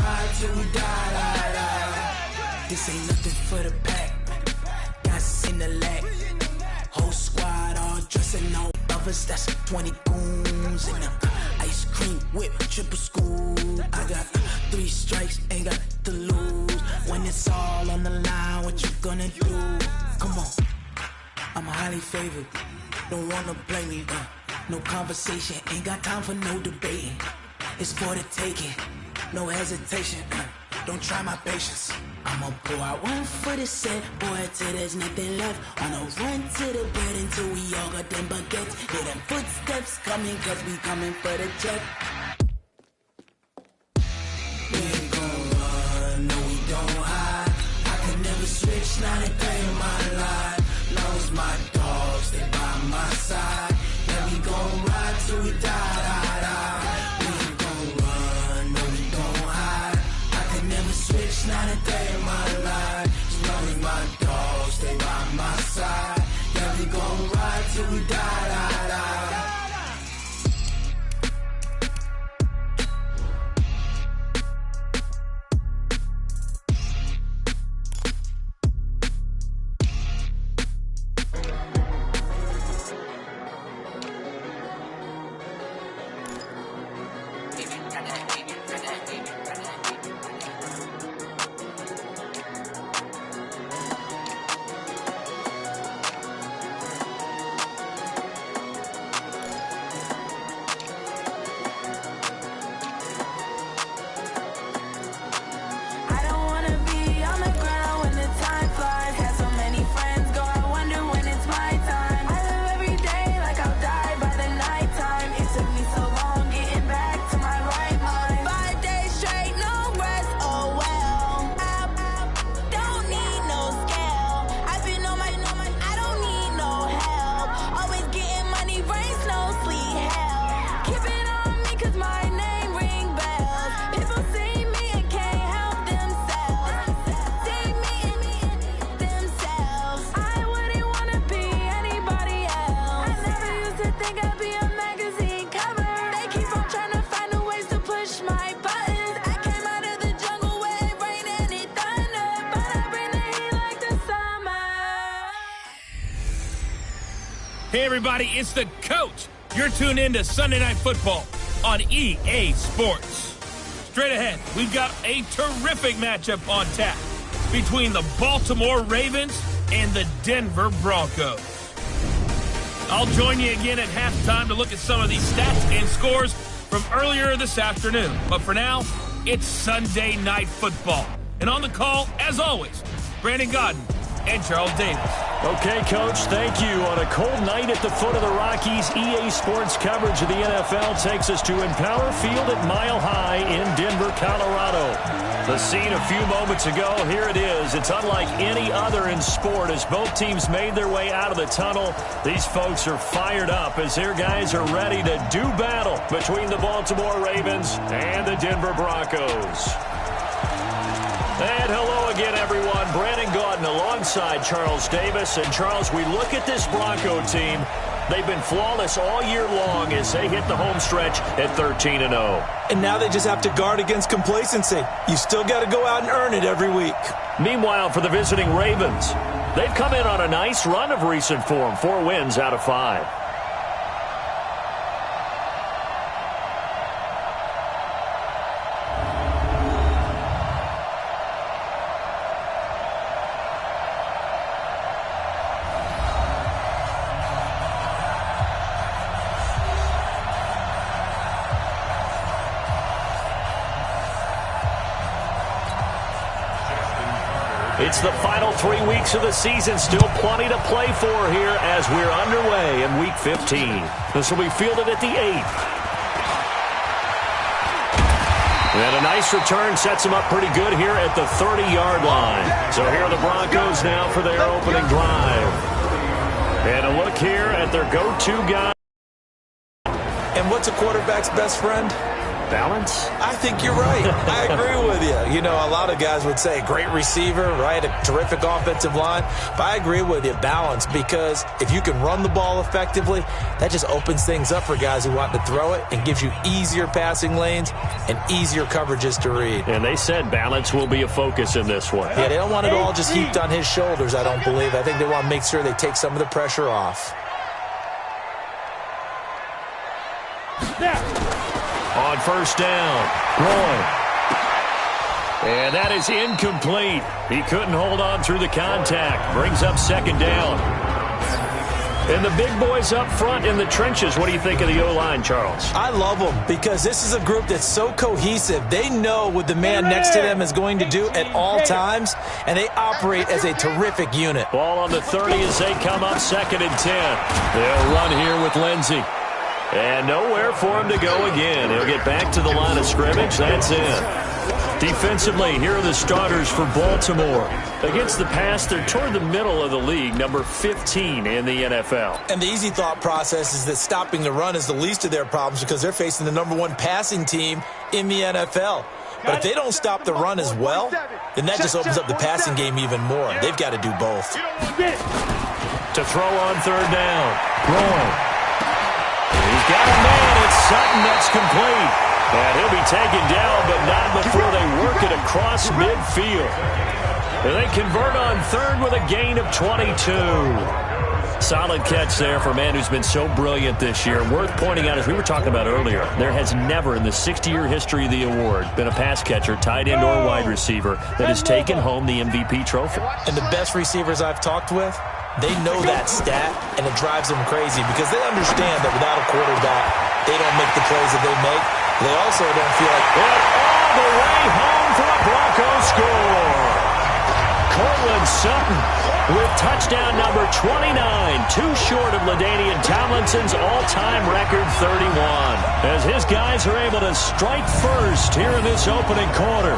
ride till we die. This ain't nothing for the pack. Got in the lag. Whole squad all dressing on others. That's 20 goons in them. Ice cream whip, triple school. I got 3 strikes, ain't got to lose. When it's all on the line, what you gonna do? Come on, I'm highly favored. Don't wanna blame me, no conversation, ain't got time for no debating. It's for the taking, no hesitation. Don't try my patience. I'ma pull out one for the set, boy, till there's nothing left. On a run to the bed until we all got them baguettes. Hear them footsteps coming, cause we coming for the check. We ain't gon' run, no we don't hide. I can never switch, not a day in my life. Long as my dogs, they by my side. Yeah, we gon' ride till we die. We ain't gon' run, no we don't hide. I can never switch, not a day in my life. As long as my dogs, they by my side. Yeah, we gon' ride till we die. Hey everybody, it's the coach. You're tuned in to Sunday Night Football on EA Sports. Straight ahead, we've got a terrific matchup on tap between the Baltimore Ravens and the Denver Broncos. I'll join you again at halftime to look at some of these stats and scores from earlier this afternoon. But for now, it's Sunday Night Football. And on the call, as always, Brandon Godden and Charles Davis. Okay, Coach, thank you. On a cold night at the foot of the Rockies, EA Sports coverage of the NFL takes us to Empower Field at Mile High in Denver, Colorado. The scene a few moments ago, here it is. It's unlike any other in sport as both teams made their way out of the tunnel. These folks are fired up as their guys are ready to do battle between the Baltimore Ravens and the Denver Broncos. And hello again, everyone. Brandon Godden alongside Charles Davis. And, Charles, we look at this Bronco team. They've been flawless all year long as they hit the home stretch at 13-0. And now they just have to guard against complacency. You still got to go out and earn it every week. Meanwhile, for the visiting Ravens, they've come in on a nice run of recent form, 4 wins out of 5. It's the final 3 weeks of the season. Still plenty to play for here as we're underway in Week 15. This will be fielded at the 8th. And a nice return sets them up pretty good here at the 30-yard line. So here are the Broncos now for their opening drive. And a look here at their go-to guy. And what's a quarterback's best friend? Balance? I think you're right. I agree with you. You know, a lot of guys would say great receiver, right? A terrific offensive line. But I agree with you, balance, because if you can run the ball effectively, that just opens things up for guys who want to throw it and gives you easier passing lanes and easier coverages to read. And they said balance will be a focus in this one. Yeah, they don't want it all just heaped on his shoulders, I don't believe. I think they want to make sure they take some of the pressure off. On first down, Roy. And that is incomplete. He couldn't hold on through the contact. Brings up second down. And the big boys up front in the trenches. What do you think of the O-line, Charles? I love them because this is a group that's so cohesive. They know what the man next to them is going to do at all times, and they operate as a terrific unit. Ball on the 30 as they come up 2nd and 10. They'll run here with Lindsey. And nowhere for him to go again. He'll get back to the line of scrimmage. That's it. Defensively, here are the starters for Baltimore. Against the pass, they're toward the middle of the league, number 15 in the NFL. And the easy thought process is that stopping the run is the least of their problems because they're facing the number 1 passing team in the NFL. But if they don't stop the run as well, then that just opens up the passing game even more. They've got to do both. To throw on 3rd down, Roy. He's got a man. It's Sutton. That's complete. And he'll be taken down, but not before they work it across midfield. And they convert on 3rd with a gain of 22. Solid catch there for a man who's been so brilliant this year. Worth pointing out, as we were talking about earlier, there has never in the 60-year history of the award been a pass catcher, tight end, or wide receiver that has taken home the MVP trophy. And the best receivers I've talked with, they know that stat, and it drives them crazy because they understand that without a quarterback, they don't make the plays that they make. They also don't feel like... And all the way home for a Broncos score. Cortland Sutton with touchdown number 29, too short of LaDainian Tomlinson's all-time record 31. As his guys are able to strike first here in this opening quarter.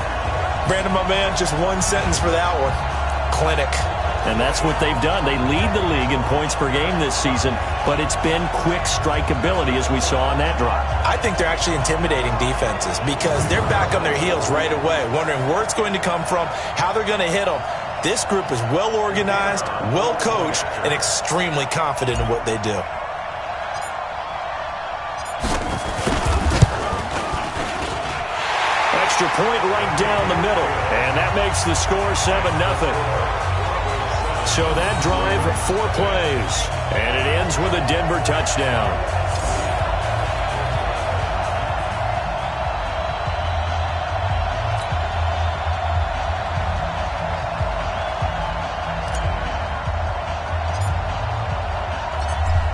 Brandon, my man, just one sentence for that one. Clinic. And that's what they've done. They lead the league in points per game this season, but it's been quick strikeability as we saw on that drive. I think they're actually intimidating defenses because they're back on their heels right away, wondering where it's going to come from, how they're going to hit them. This group is well organized, well coached, and extremely confident in what they do. Extra point right down the middle, and that makes the score 7-0. So that drive, 4 plays, and it ends with a Denver touchdown.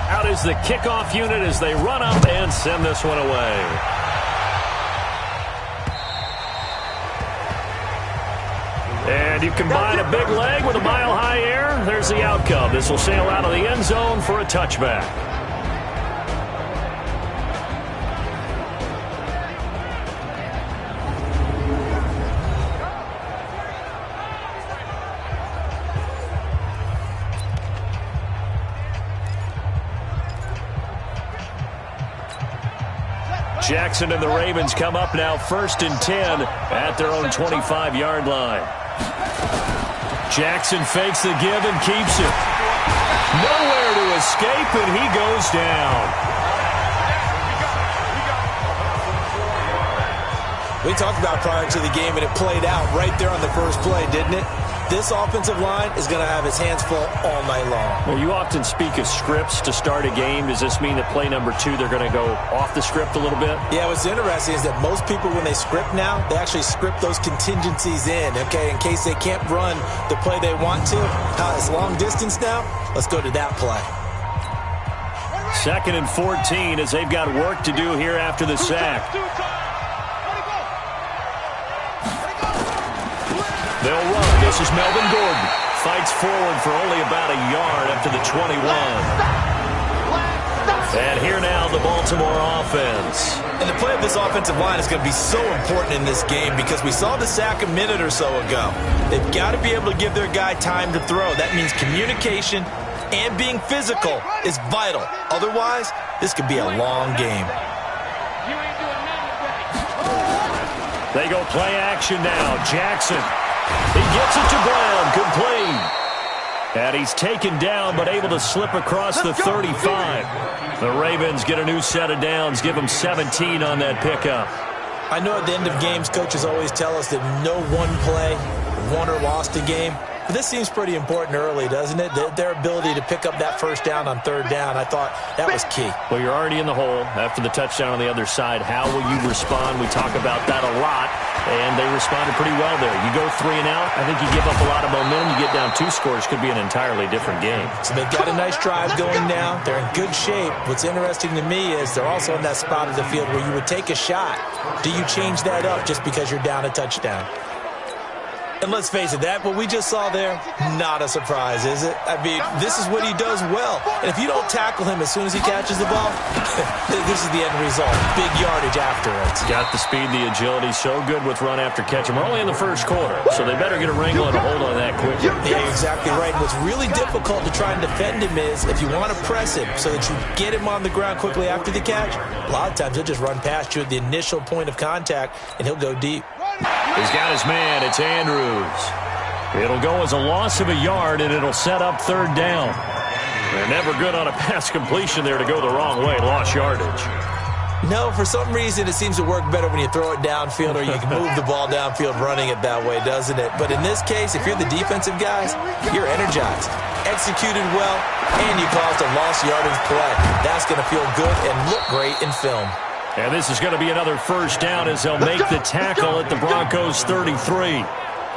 Out is the kickoff unit as they run up and send this one away. And you combine a big leg with a mile-high air, there's the outcome. This will sail out of the end zone for a touchback. Jackson and the Ravens come up now 1st and 10 at their own 25-yard line. Jackson fakes the give and keeps it. Nowhere to escape, and he goes down. We talked about prior to the game, and it played out right there on the first play, didn't it? This offensive line is going to have its hands full all night long. Well, you often speak of scripts to start a game. Does this mean that play number 2, they're going to go off the script a little bit? Yeah, what's interesting is that most people, when they script now, they actually script those contingencies in, okay, in case they can't run the play they want to. It's long distance now. Let's go to that play. 2nd and 14 as they've got work to do here after the sack. They'll run. This is Melvin Gordon. Fights forward for only about a yard up to the 21. And here now the Baltimore offense. And the play of this offensive line is going to be so important in this game because we saw the sack a minute or so ago. They've got to be able to give their guy time to throw. That means communication and being physical is vital. Otherwise, this could be a long game. They go play action now. Jackson. He gets it to Brown. Complete. And he's taken down but able to slip across the 35. The Ravens get a new set of downs. Give them 17 on that pickup. I know at the end of games, coaches always tell us that no one play won or lost a game. But this seems pretty important early, doesn't it? Their ability to pick up that first down on third down, I thought that was key. Well, you're already in the hole after the touchdown on the other side. How will you respond? We talk about that a lot, and they responded pretty well there. You go 3 and out, I think you give up a lot of momentum. You get down 2 scores, could be an entirely different game. So they've got a nice drive going now. They're in good shape. What's interesting to me is they're also in that spot of the field where you would take a shot. Do you change that up just because you're down a touchdown? And let's face it, that what we just saw there, not a surprise, is it? I mean, this is what he does well. And if you don't tackle him as soon as he catches the ball, this is the end result. Big yardage after it. Got the speed, the agility, so good with run after catch. And we're only in the first quarter, so they better get a wrangle and a hold on that quickly. Yeah, exactly right. And what's really difficult to try and defend him is if you want to press him so that you get him on the ground quickly after the catch, a lot of times he'll just run past you at the initial point of contact, and he'll go deep. He's got his man. It's Andrews. It'll go as a loss of a yard, and it'll set up third down. They're never good on a pass completion there to go the wrong way. Lost yardage. No, for some reason it seems to work better when you throw it downfield or you can move the ball downfield running it that way, doesn't it? But in this case, if you're the defensive guys, you're energized, executed well, and you caused a lost yardage play. That's going to feel good and look great in film. And this is going to be another first down as they'll make the tackle at the Broncos 33.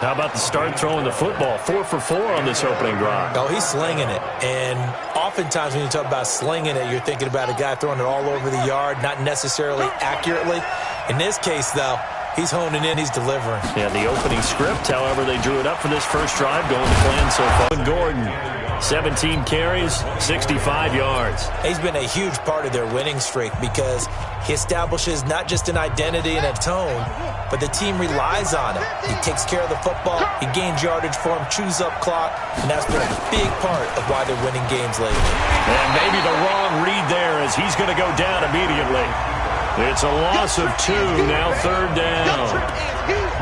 How about the start throwing the football? 4 for 4 on this opening drive. Oh, he's slinging it. And oftentimes when you talk about slinging it, you're thinking about a guy throwing it all over the yard, not necessarily accurately. In this case, though, he's honing in, he's delivering. Yeah, the opening script, however, they drew it up for this first drive, going to plan so far. Gordon, 17 carries, 65 yards. He's been a huge part of their winning streak because he establishes not just an identity and a tone, but the team relies on him. He takes care of the football, he gains yardage for him, chews up clock, and that's been a big part of why they're winning games lately. And maybe the wrong read there as he's going to go down immediately. It's a loss of 2, now third down.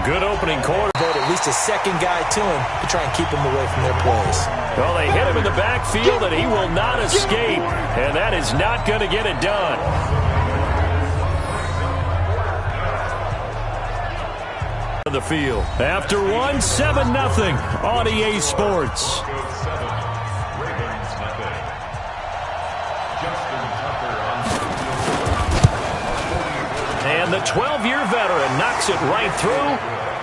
Good opening quarter. Vote at least a second guy to him to try and keep him away from their plays. Well, they hit him in the backfield, and he will not escape. And that is not going to get it done. The field. After 1, 7-0 on EA Sports. And the 12-year veteran knocks it right through.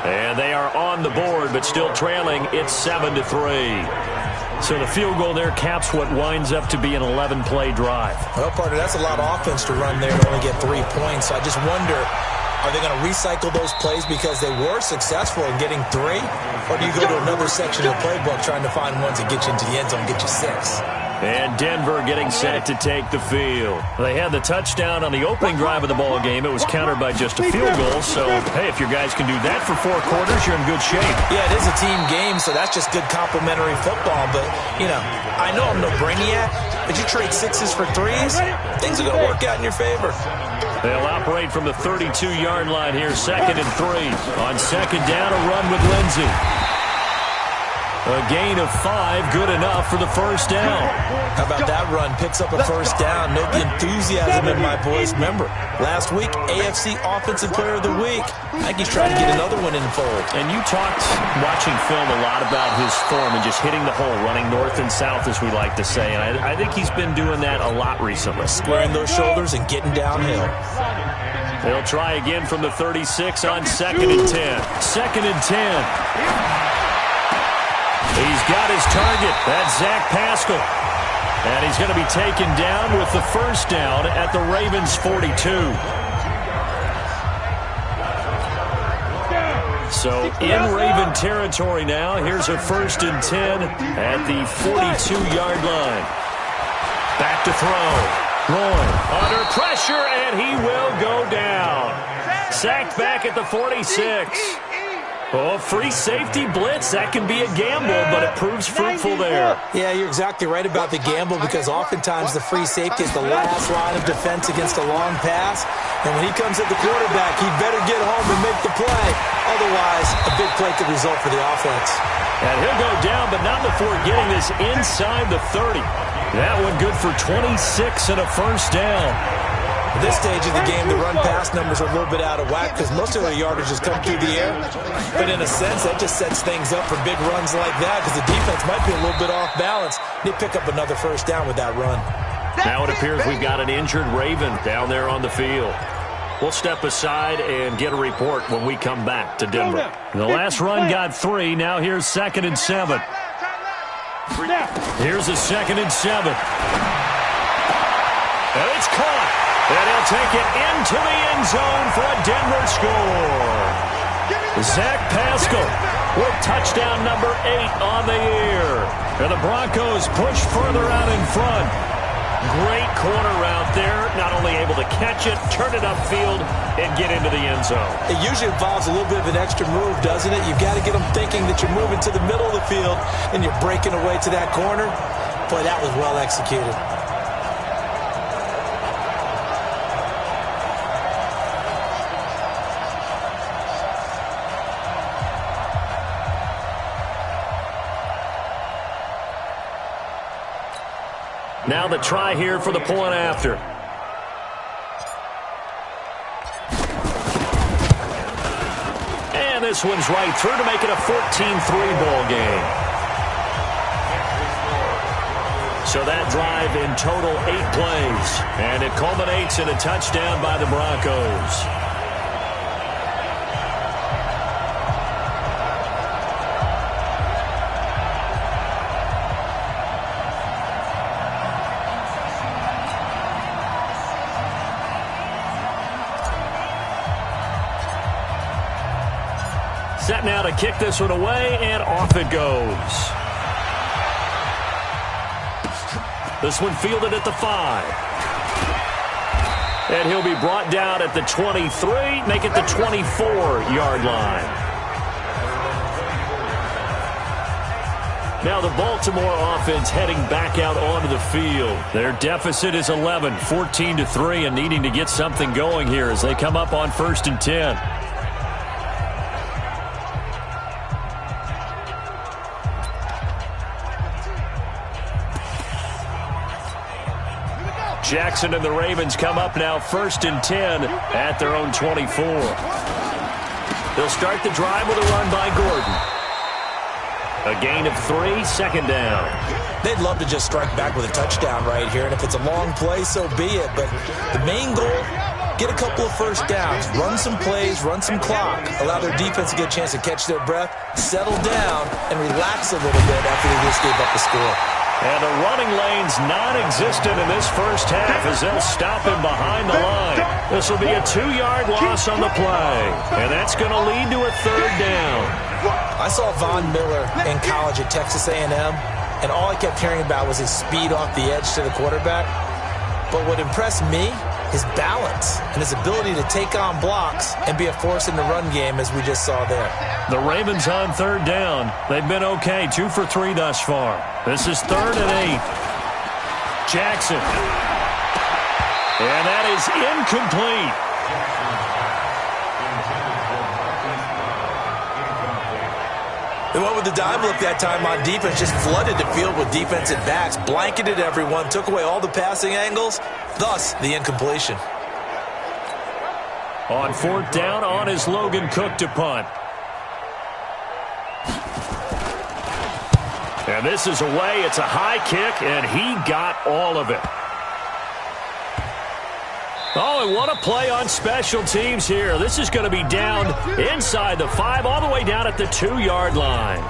And they are on the board, but still trailing. It's 7-3. So the field goal there caps what winds up to be an 11-play drive. Well, partner, that's a lot of offense to run there and only get 3 points. I just wonder, are they going to recycle those plays because they were successful in getting 3? Or do you go to another section of the playbook trying to find ones that get you into the end zone and get you 6? And Denver getting set to take the field. They had the touchdown on the opening drive of the ball game. It was countered by just a field goal. So, hey, if your guys can do that for 4 quarters, you're in good shape. Yeah, it is a team game, so that's just good complimentary football. But, you know, I know I'm no brainiac, but you trade 6s for 3s, things are going to work out in your favor. They'll operate from the 32-yard line here, 2nd and 3. On second down, a run with Lindsey. A gain of 5, good enough for the first down. How about that run? Picks up a first down. Note the enthusiasm in my voice. Remember, last week, AFC Offensive Player of the Week. I think he's trying to get another one in the fold. And you talked, watching film, a lot about his form and just hitting the hole, running north and south, as we like to say. And I think he's been doing that a lot recently. Squaring those shoulders and getting downhill. They'll try again from the 36 on 2nd and 10. 2nd and 10. He's got his target. That's Zach Pascal. And he's going to be taken down with the first down at the Ravens 42. So in Raven territory now. Here's a 1st and 10 at the 42-yard line. Back to throw. Roy under pressure, and he will go down. Sacked back at the 46. Oh, free safety blitz. That can be a gamble, but it proves fruitful there. Yeah, you're exactly right about the gamble because oftentimes the free safety is the last line of defense against a long pass. And when he comes at the quarterback, he better get home and make the play. Otherwise, a big play could result for the offense. And he'll go down, but not before getting this inside the 30. That one good for 26 and a first down. At this stage of the game, the run-pass numbers are a little bit out of whack because most of their yardage has come through the air. But in a sense, that just sets things up for big runs like that because the defense might be a little bit off balance. They pick up another first down with that run. Now it appears we've got an injured Raven down there on the field. We'll step aside and get a report when we come back to Denver. The last run got 3. Now here's 2nd and 7. Here's a 2nd and 7. And it's caught. And he'll take it into the end zone for a Denver score. Zach Pascal with touchdown number 8 on the year. And the Broncos push further out in front. Great corner route there. Not only able to catch it, turn it upfield, and get into the end zone. It usually involves a little bit of an extra move, doesn't it? You've got to get them thinking that you're moving to the middle of the field and you're breaking away to that corner. Boy, that was well executed. Now the try here for the point after. And this one's right through to make it a 14-3 ball game. So that drive in total 8 plays. And it culminates in a touchdown by the Broncos. Set now to kick this one away, and off it goes. This one fielded at the 5. And he'll be brought down at the 23, make it the 24-yard line. Now the Baltimore offense heading back out onto the field. Their deficit is 11, 14-3, and needing to get something going here as they come up on 1st and 10. Jackson and the Ravens come up now 1st and 10 at their own 24. They'll start the drive with a run by Gordon. A gain of 3, 2nd down. They'd love to just strike back with a touchdown right here, and if it's a long play, so be it. But the main goal, get a couple of first downs, run some plays, run some clock, allow their defense to get a chance to catch their breath, settle down, and relax a little bit after they just gave up the score. And the running lane's non-existent in this first half as they'll stop him behind the line. This will be a 2-yard loss on the play. And that's going to lead to a 3rd down. I saw Von Miller in college at Texas A&M, and all I kept hearing about was his speed off the edge to the quarterback. But what impressed me, his balance and his ability to take on blocks and be a force in the run game as we just saw there. The Ravens on 3rd down. They've been okay, 2 for 3 thus far. This is 3rd and 8. Jackson. And that is incomplete. They went with the dime look that time on defense, just flooded the field with defensive backs, blanketed everyone, took away all the passing angles, thus the incompletion. On 4th down, on is Logan Cook to punt. And this is away. It's a high kick, and he got all of it. Oh, and what a play on special teams here. This is going to be down inside the 5, all the way down at the 2-yard line.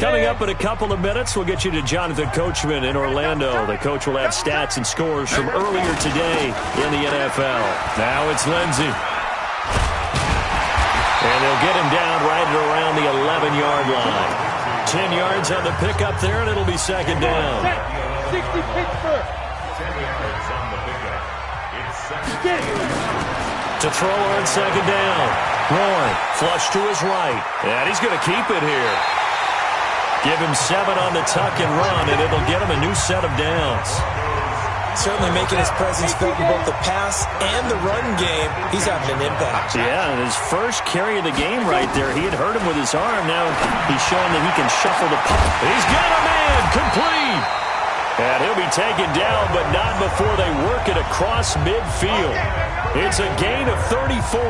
Coming up in a couple of minutes, we'll get you to Jonathan Coachman in Orlando. The coach will have stats and scores from earlier today in the NFL. Now it's Lindsey. And they'll get him down right around the 11-yard line. 10 yards on the pickup there, and it'll be 2nd down. 60 Pittsburgh. 10 yards on the pickup. It's 2nd down. To throw on 2nd down. Warren, flush to his right. And he's going to keep it here. Give him 7 on the tuck and run, and it'll get him a new set of downs. Certainly making his presence felt in both the pass and the run game. He's having an impact. Yeah, and his first carry of the game right there, he had hurt him with his arm. Now he's showing that he can shuffle the puck. He's got a man, complete. And he'll be taken down, but not before they work it across midfield. It's a gain of 34.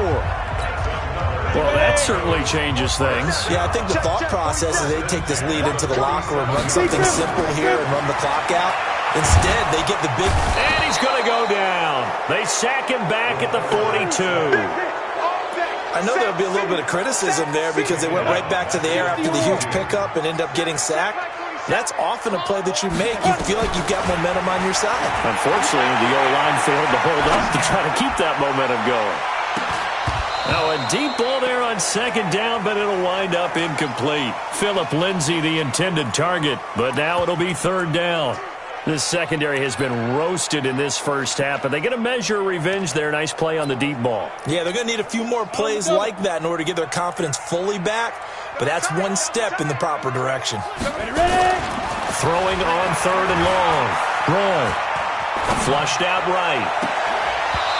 Well, that certainly changes things. Yeah, I think the thought process is they take this lead into the locker room, run something simple here, and run the clock out. Instead, they get the big... And he's going to go down. They sack him back at the 42. I know there'll be a little bit of criticism there because they went right back to the air after the huge pickup and end up getting sacked. That's often a play that you make. You feel like you've got momentum on your side. Unfortunately, the O-line failed to hold up to try to keep that momentum going. Now a deep ball there on second down, but it'll wind up incomplete. Philip Lindsay, the intended target, but now it'll be third down. This secondary has been roasted in this first half, but they get a measure of revenge there. Nice play on the deep ball. Yeah, they're going to need a few more plays like that in order to get their confidence fully back, but that's one step in the proper direction. Throwing on third and long. Roy. Flushed out right.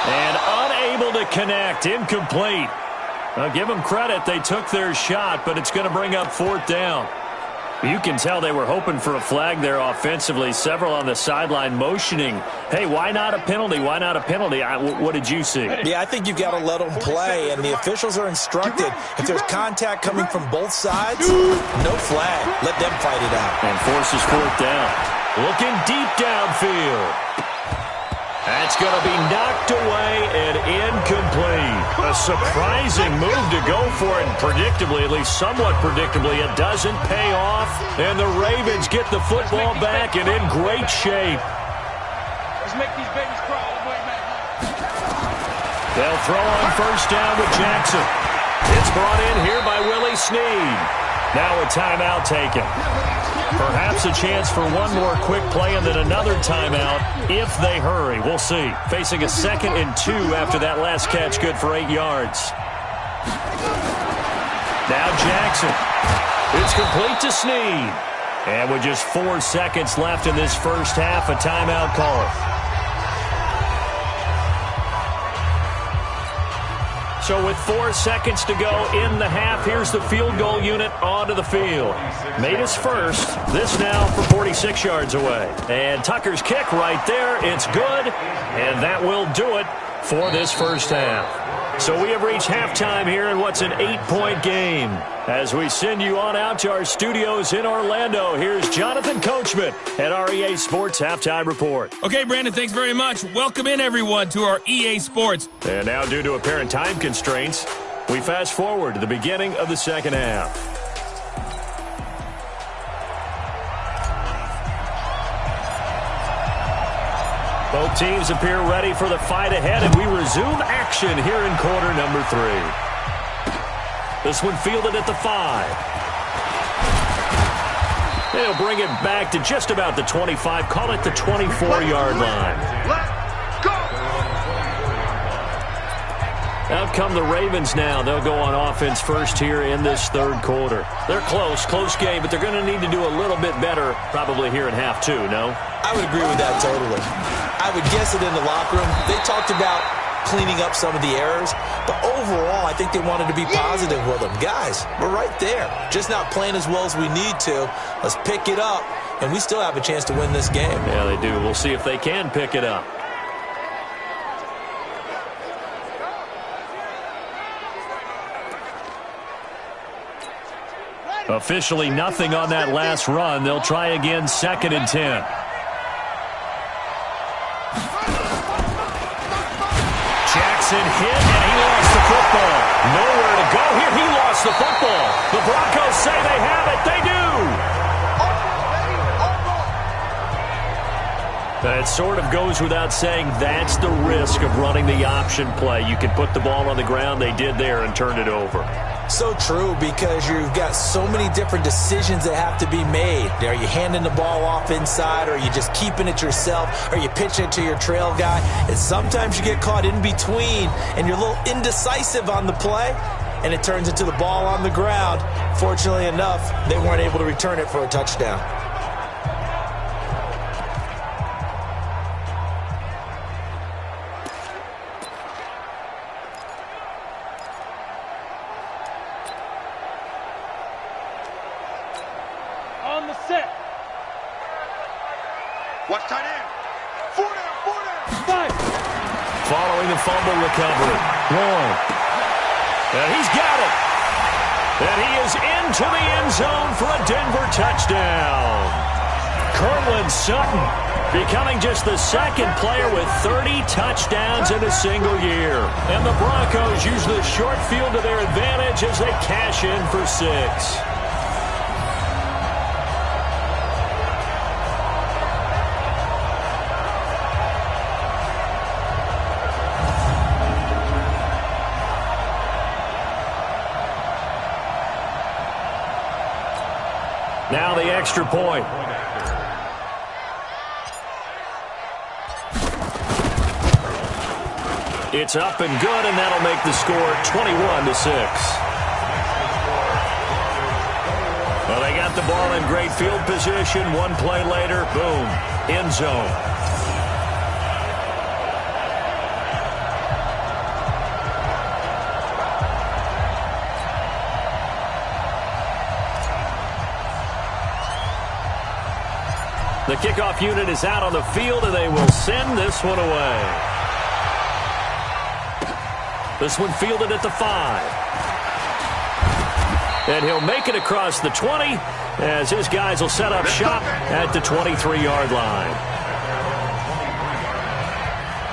And unable to connect. Incomplete. I'll give them credit. They took their shot, but it's going to bring up fourth down. You can tell they were hoping for a flag there offensively. Several on the sideline motioning, hey, why not a penalty? Why not a penalty? What did you see? Yeah, I think you've got to let them play, and the officials are instructed. If there's contact coming from both sides, no flag. Let them fight it out. And forces fourth down. Looking deep downfield. That's going to be knocked away and incomplete. A surprising move to go for it, and predictably, at least somewhat predictably, it doesn't pay off. And the Ravens get the football back and in great shape. Let's make these babies cry all the way back. They'll throw on first down with Jackson. It's brought in here by Willie Snead. Now a timeout taken. Perhaps a chance for one more quick play and then another timeout if they hurry. We'll see. Facing a 2nd and 2 after that last catch, good for 8 yards. Now Jackson. It's complete to Snead. And with just 4 seconds left in this first half, a timeout call. So with 4 seconds to go in the half, here's the field goal unit onto the field. Made his first. This now from 46 yards away. And Tucker's kick right there. It's good. And that will do it for this first half. So we have reached halftime here in what's an 8-point game. As we send you on out to our studios in Orlando, here's Jonathan Coachman at our EA Sports Halftime Report. Okay, Brandon, thanks very much. Welcome in, everyone, to our EA Sports. And now, due to apparent time constraints, we fast forward to the beginning of the second half. Both teams appear ready for the fight ahead, and we resume action here in quarter number 3. This one fielded at the 5. They'll bring it back to just about the 25, call it the 24-yard line. Out come the Ravens now. They'll go on offense first here in this third quarter. They're close game, but they're going to need to do a little bit better probably here in half 2, no? I would agree with that totally. I would guess it in the locker room. They talked about cleaning up some of the errors, but overall, I think they wanted to be positive with them. Guys, we're right there. Just not playing as well as we need to. Let's pick it up, and we still have a chance to win this game. Yeah, they do. We'll see if they can pick it up. Officially nothing on that last run. They'll try again, 2nd and 10. Jackson hit, and he lost the football. Nowhere to go here. He lost the football. The Broncos say they have it. They do. That sort of goes without saying. That's the risk of running the option play. You can put the ball on the ground. They did there and turned it over. So true, because you've got so many different decisions that have to be made. Are you handing the ball off inside, or are you just keeping it yourself? Are you pitching it to your trail guy? And sometimes you get caught in between, and you're a little indecisive on the play, and it turns into the ball on the ground. Fortunately enough, they weren't able to return it for a touchdown. on the set. Watch tight end. 4 down. 5. Following the fumble recovery. Long. And he's got it. And he is into the end zone for a Denver touchdown. Cortland Sutton becoming just the second player with 30 touchdowns in a single year. And the Broncos use the short field to their advantage as they cash in for 6. Now the extra point. It's up and good, and that'll make the score 21-6. Well, they got the ball in great field position. One play later, boom, end zone. The kickoff unit is out on the field, and they will send this one away. This one fielded at the 5. And he'll make it across the 20 as his guys will set up shop at the 23-yard line.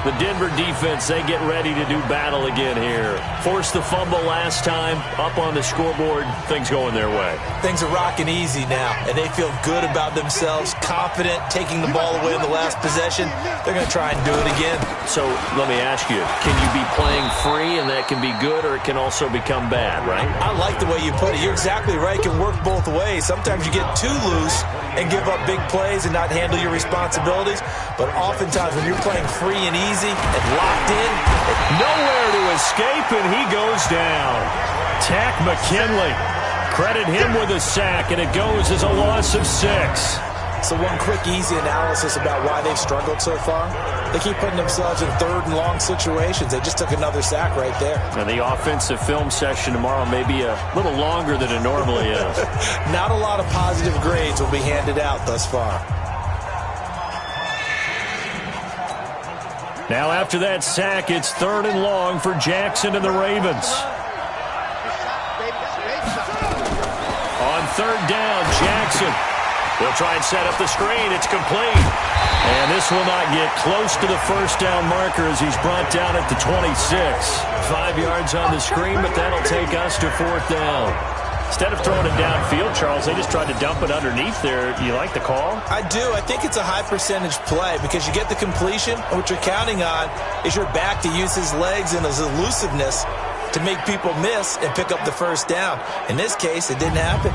The Denver defense, they get ready to do battle again here. Forced the fumble last time, up on the scoreboard, things going their way. Things are rocking easy now, and they feel good about themselves, confident, taking the ball away in the last possession. They're going to try and do it again. So let me ask you, can you be playing free and that can be good, or it can also become bad, right? I like the way you put it. You're exactly right. It can work both ways. Sometimes you get too loose and give up big plays and not handle your responsibilities. But oftentimes when you're playing free and easy and locked in, nowhere to escape, and he goes down. Tack McKinley. Credit him with a sack, and it goes as a loss of 6. So one quick, easy analysis about why they've struggled so far. They keep putting themselves in third and long situations. They just took another sack right there. And the offensive film session tomorrow may be a little longer than it normally is. Not a lot of positive grades will be handed out thus far. Now after that sack, it's third and long for Jackson and the Ravens. On third down, Jackson. They'll try and set up the screen. It's complete. And this will not get close to the first down marker as he's brought down at the 26. 5 yards on the screen, but that'll take us to fourth down. Instead of throwing it downfield, Charles, they just tried to dump it underneath there. You like the call? I do. I think it's a high-percentage play because you get the completion, and what you're counting on is your back to use his legs and his elusiveness to make people miss and pick up the first down. In this case, it didn't happen.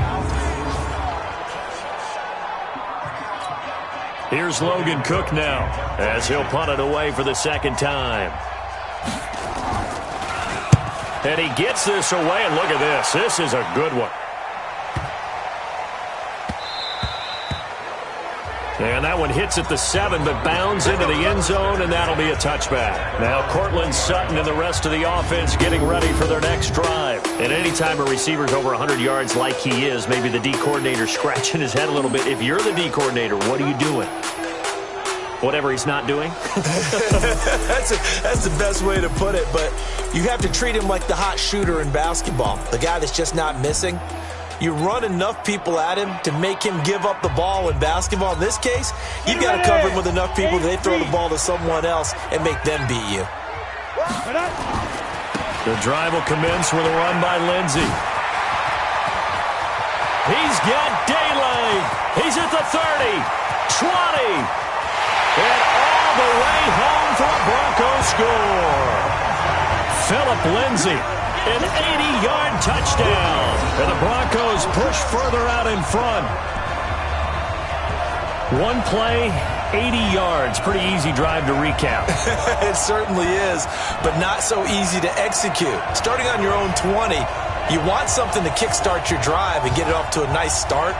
Here's Logan Cook now as he'll punt it away for the second time. And he gets this away, and look at this. This is a good one. And that one hits at the 7, but bounds into the end zone, and that'll be a touchback. Now Cortland Sutton and the rest of the offense getting ready for their next drive. And anytime a receiver's over 100 yards like he is, maybe the D coordinator scratching his head a little bit. If you're the D coordinator, what are you doing? Whatever he's not doing? That's the best way to put it, but you have to treat him like the hot shooter in basketball, the guy that's just not missing. You run enough people at him to make him give up the ball in basketball. In this case, you've got to cover him with enough people that they throw the ball to someone else and make them beat you. The drive will commence with a run by Lindsey. He's got daylight. He's at the 30, 20. And all the way home for a Broncos score. Phillip Lindsay, an 80-yard touchdown. And the Broncos push further out in front. One play, 80 yards. Pretty easy drive to recap. It certainly is, but not so easy to execute. Starting on your own 20, you want something to kickstart your drive and get it off to a nice start.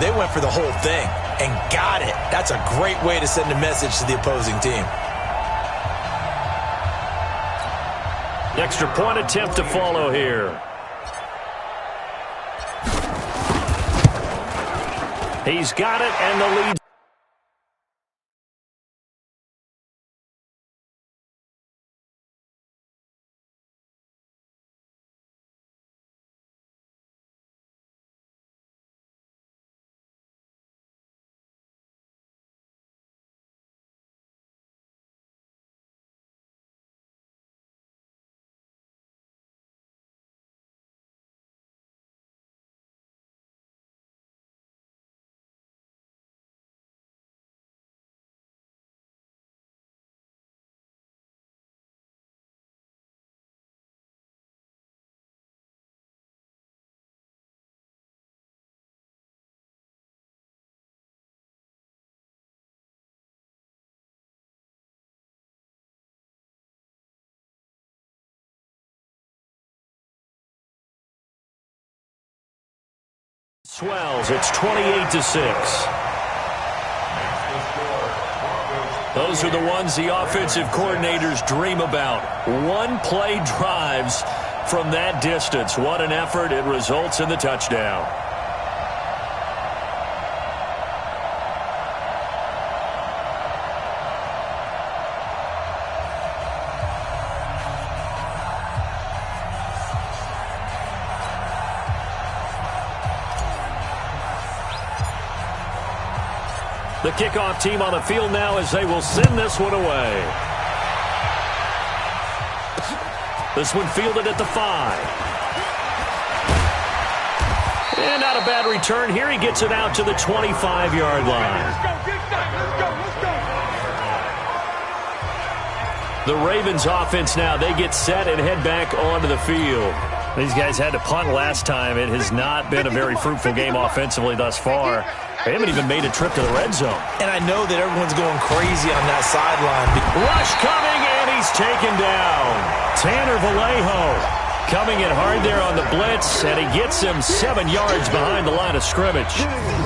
They went for the whole thing and got it. That's a great way to send a message to the opposing team. Extra point attempt to follow here. He's got it, and the lead. Swells. It's 28-6. Those are the ones the offensive coordinators dream about. One-play drives from that distance. What an effort. It results in the touchdown. The kickoff team on the field now as they will send this one away. This one fielded at the 5. And not a bad return here. He gets it out to the 25-yard line. The Ravens offense now, they get set and head back onto the field. These guys had to punt last time. It has not been a very fruitful game offensively thus far. They haven't even made a trip to the red zone. And I know that everyone's going crazy on that sideline. Rush coming, and he's taken down. Tanner Vallejo coming in hard there on the blitz, and he gets him 7 yards behind the line of scrimmage.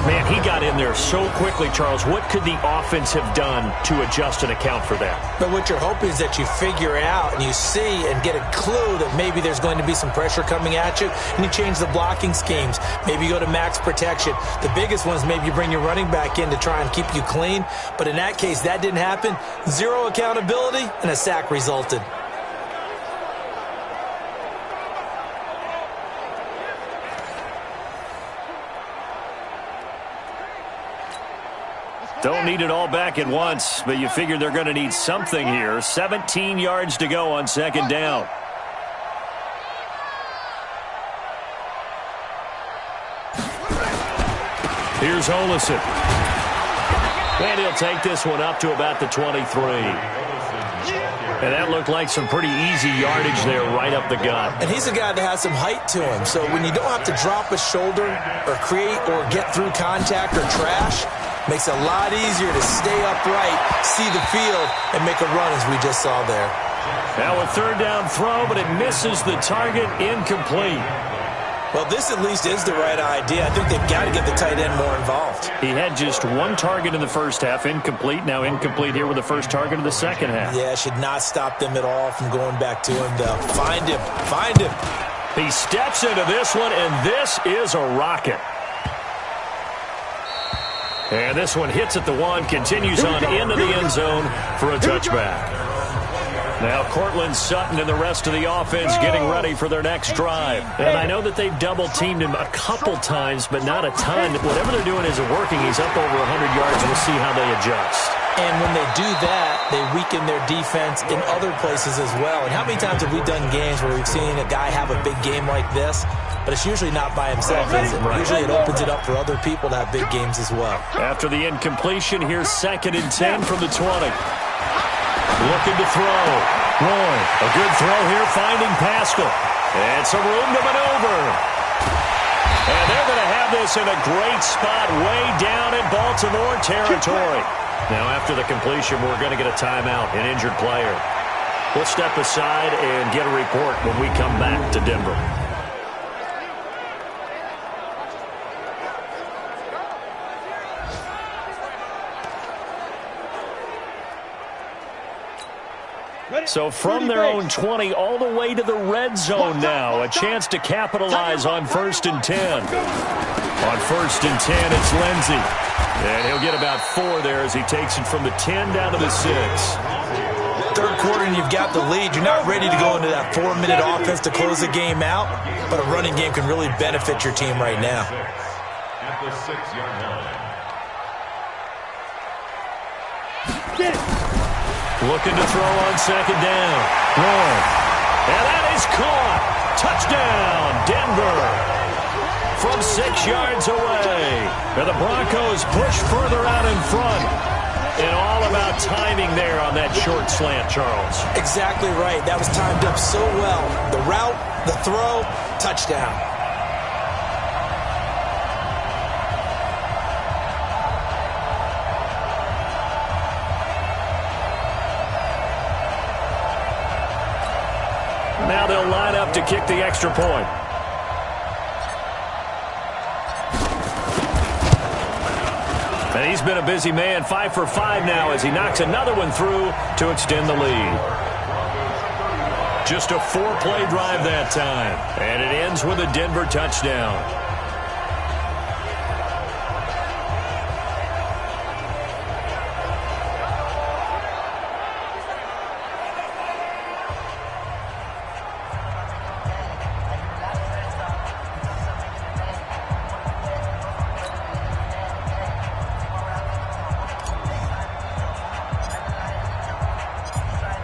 Man, he got in there so quickly, Charles. What could the offense have done to adjust and account for that? But what you're hoping is that you figure out and you see and get a clue that maybe there's going to be some pressure coming at you, and you change the blocking schemes. Maybe you go to max protection. The biggest one is maybe you bring your running back in to try and keep you clean. But in that case, that didn't happen. Zero accountability, and a sack resulted. Don't need it all back at once, but you figure they're going to need something here. 17 yards to go on second down. Here's Olison. And he'll take this one up to about the 23. And that looked like some pretty easy yardage there right up the gut. And he's a guy that has some height to him. So when you don't have to drop a shoulder or create or get through contact or trash, makes it a lot easier to stay upright, see the field, and make a run as we just saw there. Now a third down throw, but it misses the target, incomplete. Well, this at least is the right idea. I think they've got to get the tight end more involved. He had just one target in the first half, incomplete. Now incomplete here with the first target of the second half. Yeah, should not stop them at all from going back to him, though. Find him. Find him. He steps into this one, and this is a rocket. And this one hits at the 1, continues on into the end zone for a touchback. Now Cortland Sutton and the rest of the offense getting ready for their next drive. And I know that they've double-teamed him a couple times, but not a ton. Whatever they're doing isn't working. He's up over 100 yards. We'll see how they adjust. And when they do that, they weaken their defense in other places as well. And how many times have we done games where we've seen a guy have a big game like this, but it's usually not by himself, is it? Right. Usually it opens it up for other people to have big games as well. After the incompletion, here's 2nd and 10 from the 20. Looking to throw. Roy, a good throw here, finding Pascal. And some room to maneuver. And they're going to have this in a great spot way down in Baltimore territory. Now, after the completion, we're going to get a timeout, an injured player. We'll step aside and get a report when we come back to Denver. So from their own 20 all the way to the red zone now. A chance to capitalize on 1st and 10. On 1st and 10, it's Lindsey. And he'll get about 4 there as he takes it from the 10 down to the 6. Third quarter and you've got the lead. You're not ready to go into that 4-minute offense to close the game out, but a running game can really benefit your team right now. At the 6-yard line. Looking to throw on 2nd down. Wrong. And that is caught. Touchdown, Denver. From 6 yards away. And the Broncos push further out in front. And all about timing there on that short slant, Charles. Exactly right. That was timed up so well. The route, the throw, touchdown. Now they'll line up to kick the extra point. And he's been a busy man, 5 for 5 now as he knocks another one through to extend the lead. Just a 4-play drive that time. And it ends with a Denver touchdown.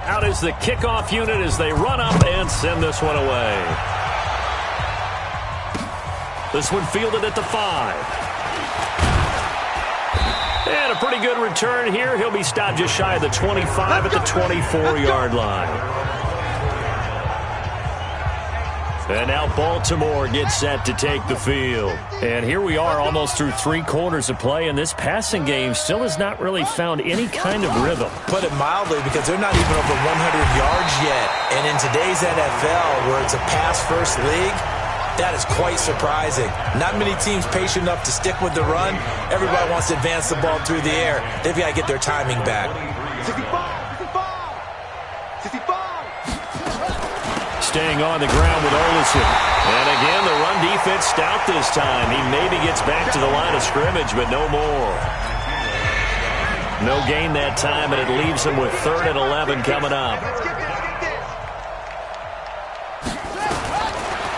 Out is the kickoff unit as they run up and send this one away. This one fielded at the 5. And a pretty good return here. He'll be stopped just shy of the 25 at the 24-yard line. And now Baltimore gets set to take the field. And here we are almost through 3 quarters of play, and this passing game still has not really found any kind of rhythm. Put it mildly, because they're not even over 100 yards yet. And in today's NFL, where it's a pass-first league, that is quite surprising. Not many teams patient enough to stick with the run. Everybody wants to advance the ball through the air. They've got to get their timing back. 65. Staying on the ground with Olsen. And again, the run defense stout this time. He maybe gets back to the line of scrimmage, but no more. No gain that time, and it leaves him with 3rd and 11 coming up.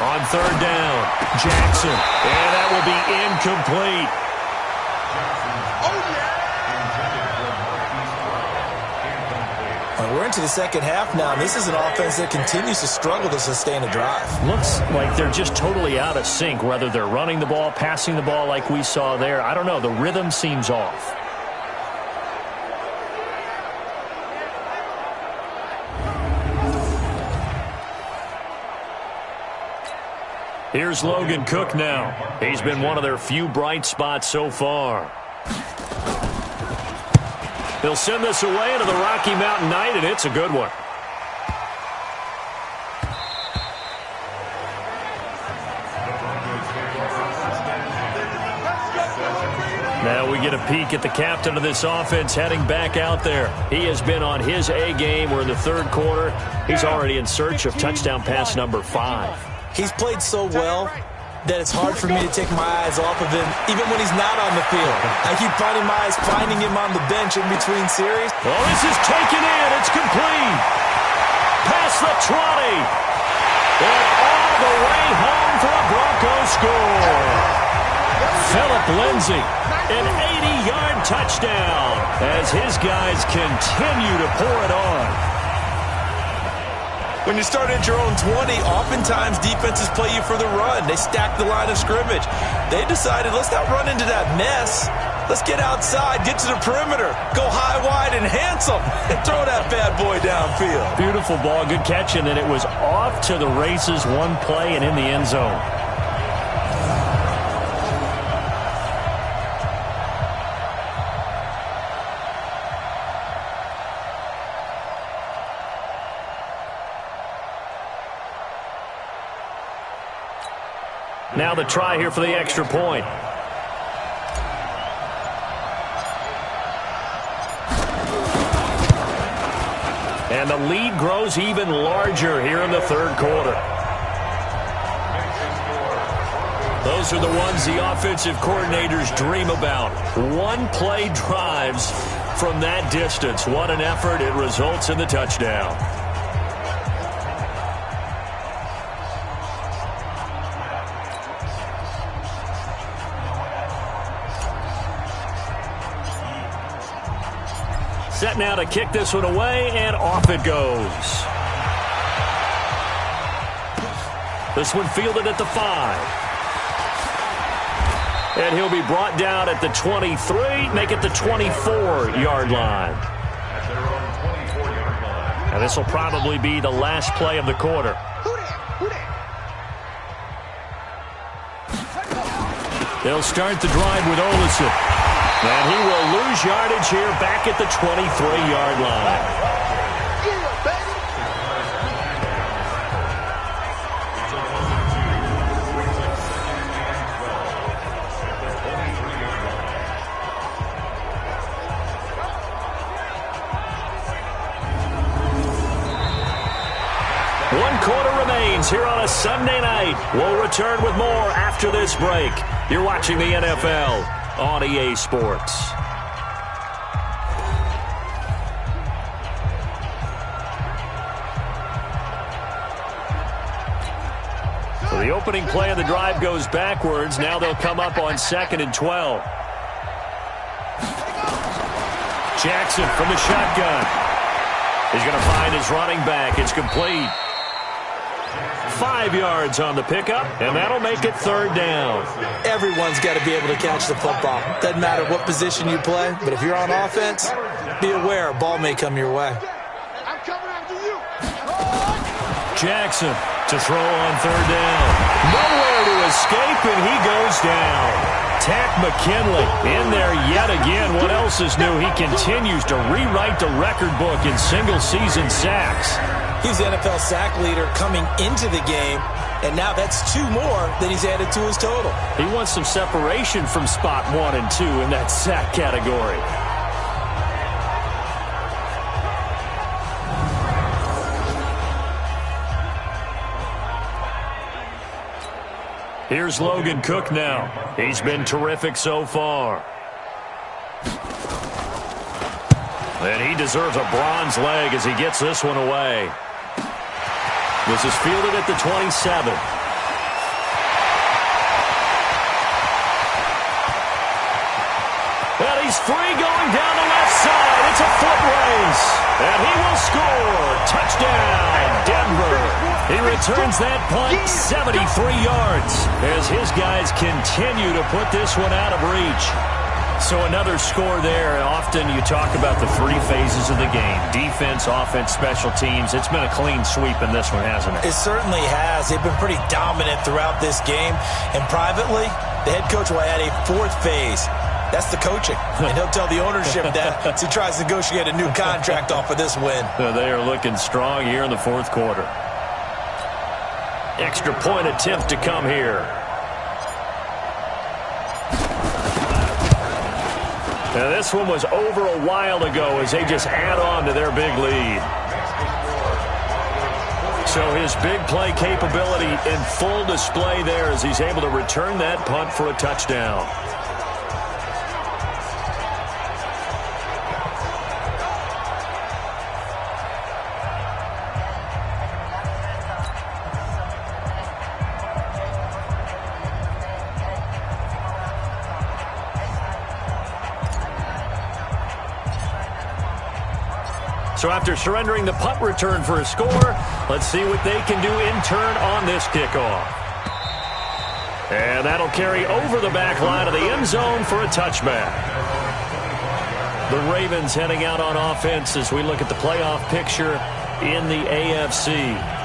On 3rd down, Jackson. And that will be incomplete. We're into the second half now, and this is an offense that continues to struggle to sustain a drive. Looks like they're just totally out of sync, whether they're running the ball, passing the ball like we saw there. I don't know. The rhythm seems off. Here's Logan Cook now. He's been one of their few bright spots so far. They'll send this away into the Rocky Mountain Night, and it's a good one. Now we get a peek at the captain of this offense heading back out there. He has been on his A game. We're in the 3rd quarter. He's already in search of touchdown pass number 5. He's played so well that it's hard for me to take my eyes off of him, even when he's not on the field. I keep finding my eyes finding him on the bench in between series. Well, this is taken in. It's complete. Past the 20. And all the way home for a Broncos score. Philip Lindsay, an 80-yard touchdown as his guys continue to pour it on. When you start at your own 20, oftentimes defenses play you for the run. They stack the line of scrimmage. They decided, let's not run into that mess. Let's get outside, get to the perimeter, go high, wide, and handsome, and throw that bad boy downfield. Beautiful ball, good catching, and it was off to the races, one play and in the end zone. Now the try here for the extra point. And the lead grows even larger here in the third quarter. Those are the ones the offensive coordinators dream about. One-play drives from that distance. What an effort. It results in the touchdown. Set now to kick this one away, and off it goes. This one fielded at the 5. And he'll be brought down at the 23, make it the 24-yard line. And this will probably be the last play of the quarter. They'll start the drive with Olsen. And he will lose yardage here back at the 23-yard line. Here on a Sunday night. We'll return with more after this break. You're watching the NFL on EA Sports. So the opening play of the drive goes backwards. Now they'll come up on 2nd and 12. Jackson from the shotgun. He's going to find his running back. It's complete. 5 yards on the pickup, and that'll make it 3rd down. Everyone's got to be able to catch the football. Doesn't matter what position you play, but if you're on offense, be aware a ball may come your way. I'm coming after you. Jackson to throw on 3rd down. Nowhere to escape, and he goes down. Tack McKinley in there yet again. What else is new? He continues to rewrite the record book in single-season sacks. He's the NFL sack leader coming into the game, and now that's 2 more that he's added to his total. He wants some separation from spot 1 and 2 in that sack category. Here's Logan Cook now. He's been terrific so far. And he deserves a bronze leg as he gets this one away. This is fielded at the 27. And he's free going down the left side. It's a foot race. And he will score. Touchdown, Denver. He returns that punt 73 yards as his guys continue to put this one out of reach. So another score there. Often you talk about the 3 phases of the game. Defense, offense, special teams. It's been a clean sweep in this one, hasn't it? It certainly has. They've been pretty dominant throughout this game. And privately, the head coach will add a 4th phase. That's the coaching. And he'll tell the ownership that as he tries to negotiate a new contract off of this win. They are looking strong here in the 4th quarter. Extra point attempt to come here. Now this one was over a while ago as they just add on to their big lead. So his big play capability in full display there as he's able to return that punt for a touchdown. So after surrendering the punt return for a score, let's see what they can do in turn on this kickoff. And that'll carry over the back line of the end zone for a touchback. The Ravens heading out on offense as we look at the playoff picture in the AFC.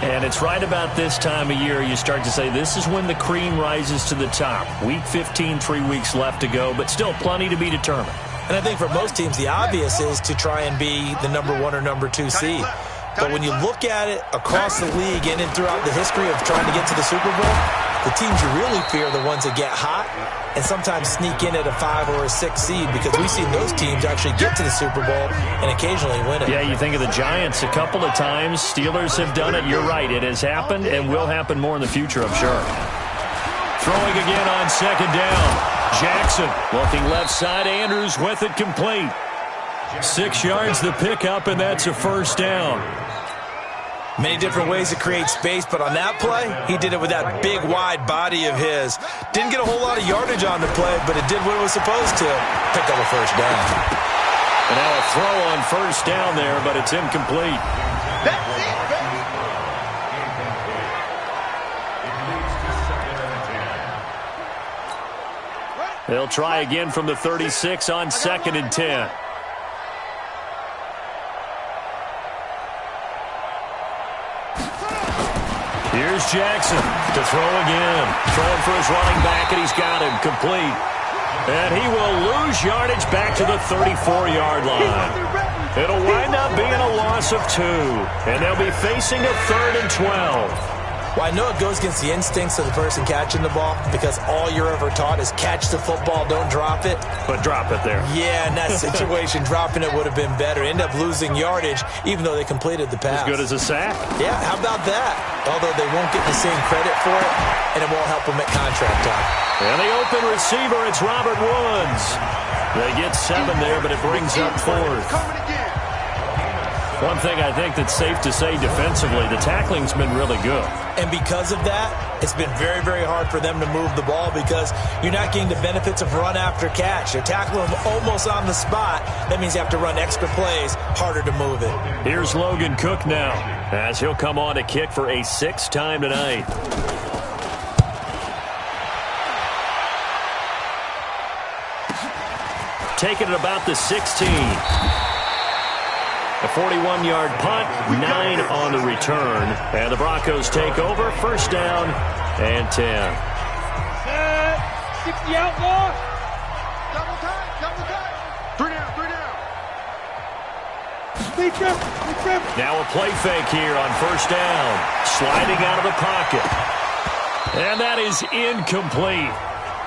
And it's right about this time of year you start to say this is when the cream rises to the top. Week 15, 3 weeks left to go, but still plenty to be determined. And I think for most teams, the obvious is to try and be the number 1 or number 2 seed. But when you look at it across the league and throughout the history of trying to get to the Super Bowl, the teams you really fear are the ones that get hot and sometimes sneak in at a 5 or a 6 seed, because we've seen those teams actually get to the Super Bowl and occasionally win it. Yeah, you think of the Giants a couple of times. Steelers have done it. You're right. It has happened and will happen more in the future, I'm sure. Throwing again on second down. Jackson looking left side. Andrews with it complete. 6 yards the pickup, and that's a first down. Many different ways to create space, but on that play, he did it with that big, wide body of his. Didn't get a whole lot of yardage on the play, but it did what it was supposed to. Pick up a first down. And now a throw on first down there, but it's incomplete. That's it, baby. They'll try again from the 36 on 2nd and 10. Here's Jackson to throw again. Throwing for his running back, and he's got him complete. And he will lose yardage back to the 34-yard line. It'll wind up being a loss of 2. And they'll be facing a 3rd and 12. Well, I know it goes against the instincts of the person catching the ball, because all you're ever taught is catch the football, don't drop it. But drop it there. Yeah, in that situation, dropping it would have been better. End up losing yardage, even though they completed the pass. As good as a sack. Yeah, how about that? Although they won't get the same credit for it, and it won't help them at contract time. And the open receiver, it's Robert Woods. They get 7 there, but it brings up 4th. Coming again. One thing I think that's safe to say defensively, the tackling's been really good. And because of that, it's been very, very hard for them to move the ball, because you're not getting the benefits of run after catch. They're tackling them almost on the spot. That means you have to run extra plays, harder to move it. Here's Logan Cook now, as he'll come on to kick for a 6th time tonight. Taking it about the 16. A 41-yard punt, 9 on the return. And the Broncos take over, 1st down and 10. 60 outlaw. Double time. 3 down. Now a play fake here on 1st down. Sliding out of the pocket. And that is incomplete.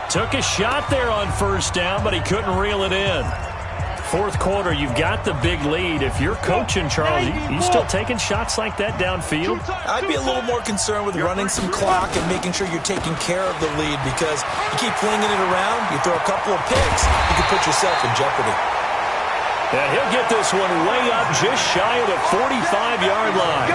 Took a shot there on 1st down, but he couldn't reel it in. 4th quarter, you've got the big lead. If you're coaching, Charles, you still taking shots like that downfield? I'd be a little more concerned with running some clock and making sure you're taking care of the lead, because you keep flinging it around, you throw a couple of picks, you can put yourself in jeopardy. And he'll get this one way up just shy of the 45-yard line.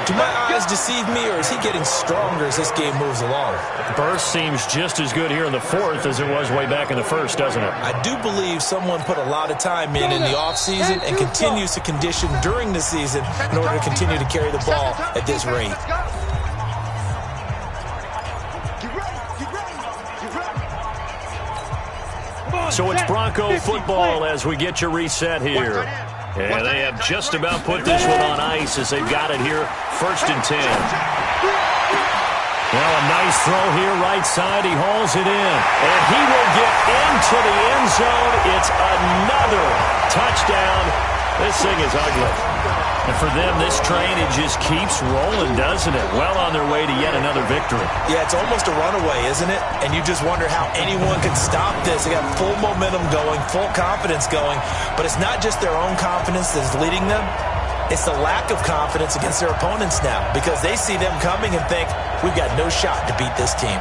Do my eyes deceive me, or is he getting stronger as this game moves along? Burst seems just as good here in the 4th as it was way back in the 1st, doesn't it? I do believe someone put a lot of time in the offseason and continues to condition during the season in order to continue to carry the ball at this rate. So it's Bronco football as we get you reset here. And they have just about put this one on ice as they've got it here, 1st and 10. Well, a nice throw here, right side. He hauls it in. And he will get into the end zone. It's another touchdown. This thing is ugly. And for them, this train, it just keeps rolling, doesn't it? Well on their way to yet another victory. Yeah, it's almost a runaway, isn't it? And you just wonder how anyone could stop this. They got full momentum going, full confidence going. But it's not just their own confidence that's leading them. It's the lack of confidence against their opponents now, because they see them coming and think, we've got no shot to beat this team.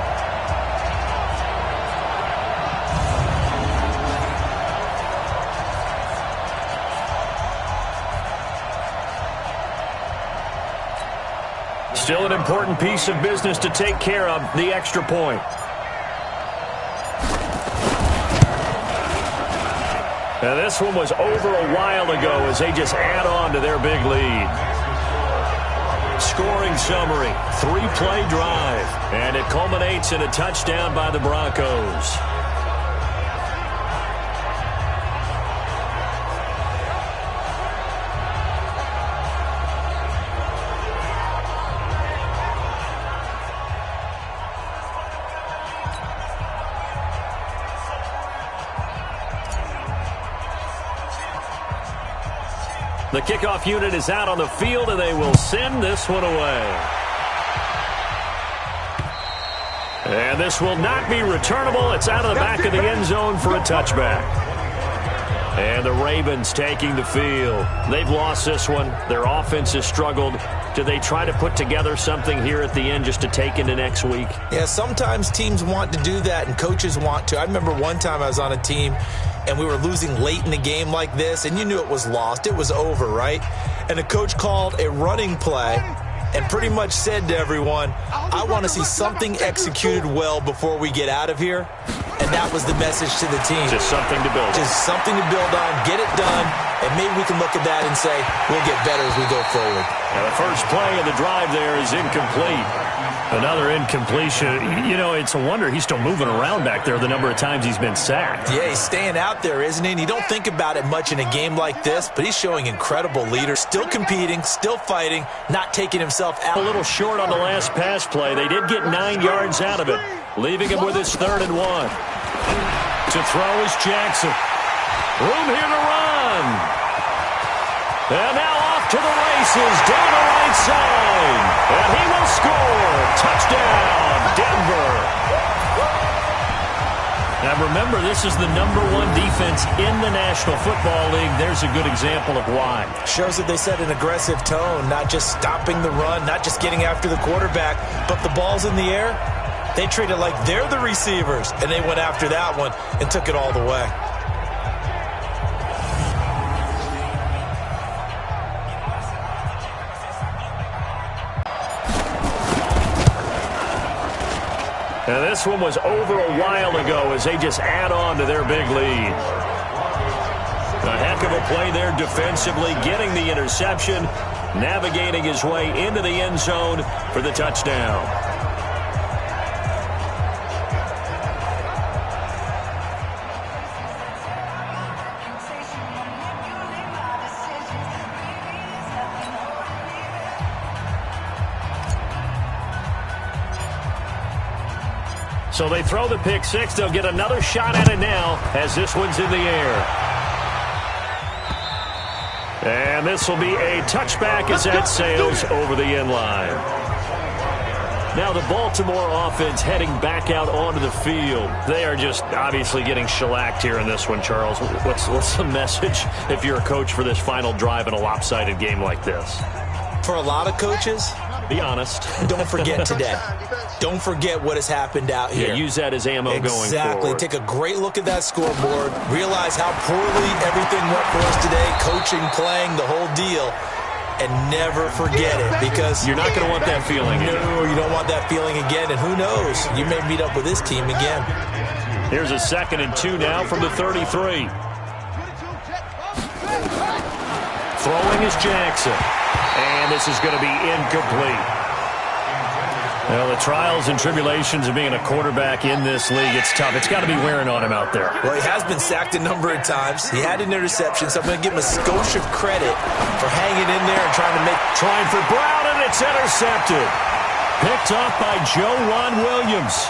Still an important piece of business to take care of, the extra point. Now this one was over a while ago as they just add on to their big lead. Scoring summary, 3-play drive, and it culminates in a touchdown by the Broncos. The kickoff unit is out on the field, and they will send this one away. And this will not be returnable. It's out of the back of the end zone for a touchback. And the Ravens taking the field. They've lost this one. Their offense has struggled. Do they try to put together something here at the end just to take into next week? Yeah, sometimes teams want to do that and coaches want to. I remember one time I was on a team and we were losing late in the game like this, and you knew it was lost. It was over, right? And the coach called a running play and pretty much said to everyone, I want to see something executed well before we get out of here. And that was the message to the team. Just something to build on. Just something to build on, get it done, and maybe we can look at that and say, we'll get better as we go forward. Now the first play of the drive there is incomplete. Another incompletion. You know, it's a wonder he's still moving around back there the number of times he's been sacked. Yeah, he's staying out there, isn't he? And you don't think about it much in a game like this, but he's showing incredible leadership. Still competing, still fighting, not taking himself out. A little short on the last pass play. They did get 9 yards out of it, leaving him with his 3rd and 1. To throw is Jackson. Room here to run. And now off to the races down the right side. And he will score. Touchdown, Denver. Now remember, this is the #1 defense in the National Football League. There's a good example of why. Shows that they set an aggressive tone, not just stopping the run, not just getting after the quarterback, but the ball's in the air. They treat it like they're the receivers, and they went after that one and took it all the way. And this one was over a while ago as they just add on to their big lead. A heck of a play there defensively, getting the interception, navigating his way into the end zone for the touchdown. So they throw the pick six. They'll get another shot at it now as this one's in the air. And this will be a touchback as that sails over the end line. Now the Baltimore offense heading back out onto the field. They are just obviously getting shellacked here in this one, Charles. What's the message if you're a coach for this final drive in a lopsided game like this? For a lot of coaches, be honest. Don't forget today. Don't forget what has happened out here. Yeah, use that as ammo going forward. Exactly. Take a great look at that scoreboard. Realize how poorly everything went for us today. Coaching, playing, the whole deal. And never forget it, because you're not going to want that feeling. No, you don't want that feeling again. And who knows? You may meet up with this team again. Here's a 2nd and 2 now from the 33. Throwing is Jackson. And this is going to be incomplete. Well, the trials and tribulations of being a quarterback in this league, it's tough. It's got to be wearing on him out there. Well, he has been sacked a number of times. He had an interception, so I'm going to give him a skosh of credit for hanging in there and trying for Brown, and it's intercepted. Picked up by Joejuan Williams.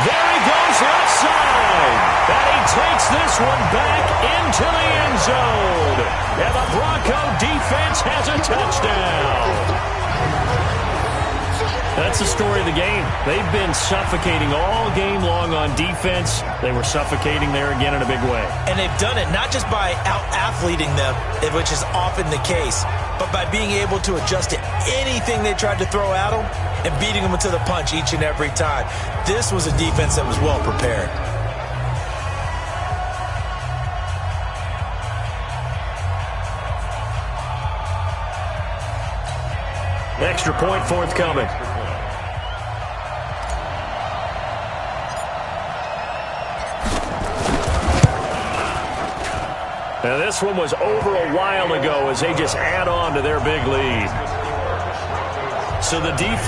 There he goes left side. And he takes this one back into the end zone. And the Bronco defense has a touchdown. That's the story of the game. They've been suffocating all game long on defense. They were suffocating there again in a big way. And they've done it not just by out-athleting them, which is often the case, but by being able to adjust to anything they tried to throw at them and beating them to the punch each and every time. This was a defense that was well prepared. Extra point forthcoming. And this one was over a while ago as they just add on to their big lead. So the defense